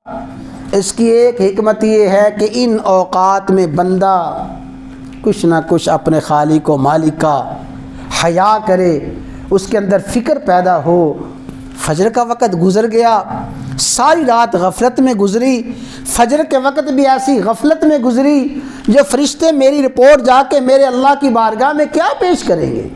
اس کی ایک حکمت یہ ہے کہ ان اوقات میں بندہ کچھ نہ کچھ اپنے خالق و مالک کا حیا کرے، اس کے اندر فکر پیدا ہو۔ فجر کا وقت گزر گیا، ساری رات غفلت میں گزری، فجر کے وقت بھی ایسی غفلت میں گزری جو فرشتے میری رپورٹ جا کے میرے اللہ کی بارگاہ میں کیا پیش کریں گے،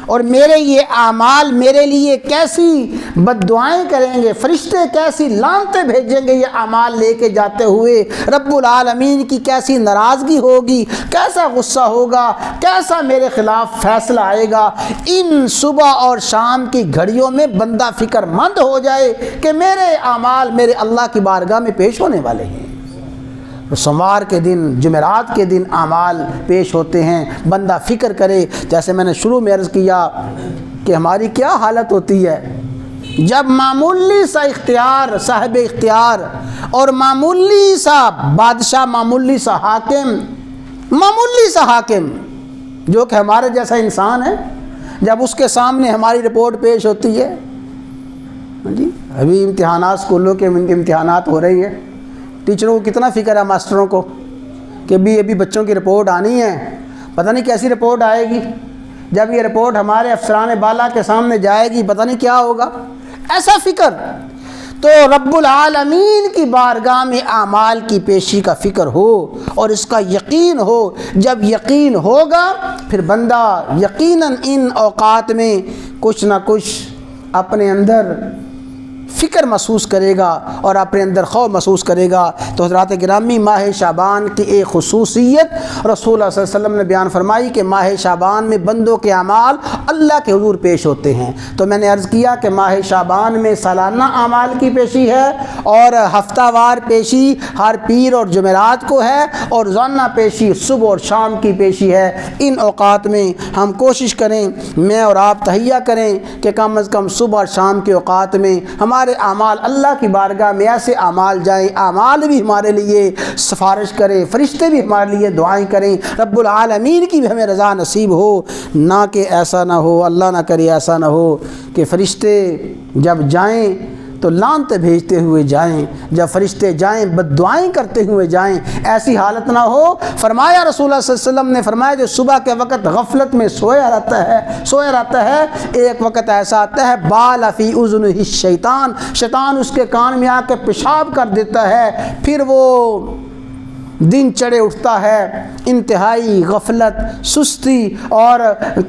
اور میرے یہ اعمال میرے لیے کیسی بد دعائیں کریں گے، فرشتے کیسی لعنتیں بھیجیں گے یہ اعمال لے کے جاتے ہوئے، رب العالمین کی کیسی ناراضگی ہوگی، کیسا غصہ ہوگا، کیسا میرے خلاف فیصلہ آئے گا۔ ان صبح اور شام کی گھڑیوں میں بندہ فکر مند ہو جائے کہ میرے اعمال میرے اللہ کی بارگاہ میں پیش ہونے والے ہیں۔ سوموار کے دن، جمعرات کے دن اعمال پیش ہوتے ہیں، بندہ فکر کرے۔ جیسے میں نے شروع میں عرض کیا کہ ہماری کیا حالت ہوتی ہے جب معمولی سا اختیار، صاحب اختیار، اور معمولی سا بادشاہ، معمولی سا حاکم جو کہ ہمارے جیسا انسان ہے، جب اس کے سامنے ہماری رپورٹ پیش ہوتی ہے، جی ابھی امتحانات، اسکولوں کے امتحانات ہو رہی ہیں، ٹیچروں کو کتنا فکر ہے، ماسٹروں کو، کہ ابھی بچوں کی رپورٹ آنی ہے، پتہ نہیں کیسی رپورٹ آئے گی، جب یہ رپورٹ ہمارے افسران بالا کے سامنے جائے گی پتہ نہیں کیا ہوگا، ایسا فکر۔ تو رب العالمین کی بارگاہ میں اعمال کی پیشی کا فکر ہو اور اس کا یقین ہو۔ جب یقین ہوگا پھر بندہ یقیناً ان اوقات میں کچھ نہ کچھ اپنے اندر فکر محسوس کرے گا اور اپنے اندر خوف محسوس کرے گا۔ تو حضرات گرامی، ماہ شعبان کی ایک خصوصیت رسول اللہ صلی اللہ علیہ وسلم نے بیان فرمائی کہ ماہ شعبان میں بندوں کے اعمال اللہ کے حضور پیش ہوتے ہیں۔ تو میں نے عرض کیا کہ ماہ شعبان میں سالانہ اعمال کی پیشی ہے اور ہفتہ وار پیشی ہر پیر اور جمعرات کو ہے، اور روزانہ پیشی صبح اور شام کی پیشی ہے۔ ان اوقات میں ہم کوشش کریں، میں اور آپ تہیہ کریں کہ کم از کم صبح اور شام کے اوقات میں ہمارے اعمال اللہ کی بارگاہ میں ایسے اعمال جائیں، اعمال بھی ہمارے لیے سفارش کریں، فرشتے بھی ہمارے لیے دعائیں کریں، رب العالمین کی بھی ہمیں رضا نصیب ہو۔ نہ کہ ایسا نہ ہو، اللہ نہ کرے ایسا نہ ہو کہ فرشتے جب جائیں تو لعنت بھیجتے ہوئے جائیں، جب فرشتے جائیں بد دعائیں کرتے ہوئے جائیں، ایسی حالت نہ ہو۔ فرمایا رسول اللہ صلی اللہ علیہ وسلم نے فرمایا جو صبح کے وقت غفلت میں سویا رہتا ہے، ایک وقت ایسا آتا ہے بال فی اذنہ الشیطان، شیطان اس کے کان میں آ کے پیشاب کر دیتا ہے، پھر وہ دن چڑھے اٹھتا ہے، انتہائی غفلت، سستی اور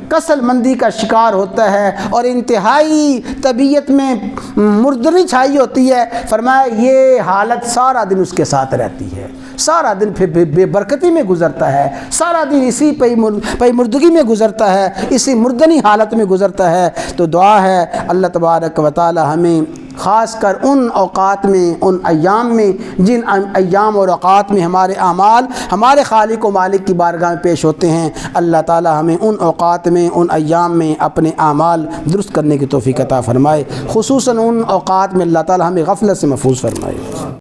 کسل مندی کا شکار ہوتا ہے، اور انتہائی طبیعت میں مردنی چھائی ہوتی ہے۔ فرمایا یہ حالت سارا دن اس کے ساتھ رہتی ہے، سارا دن پھر بے برکتی میں گزرتا ہے، سارا دن اسی پئی مردگی میں گزرتا ہے، اسی مردنی حالت میں گزرتا ہے۔ تو دعا ہے اللہ تبارک و تعالی ہمیں خاص کر ان اوقات میں، ان ایام میں، جن ایام اور اوقات میں ہمارے اعمال ہمارے خالق و مالک کی بارگاہ میں پیش ہوتے ہیں، اللہ تعالی ہمیں ان اوقات میں، ان ایام میں اپنے اعمال درست کرنے کی توفیق عطا فرمائے، خصوصاً ان اوقات میں اللہ تعالی ہمیں غفلت سے محفوظ فرمائے۔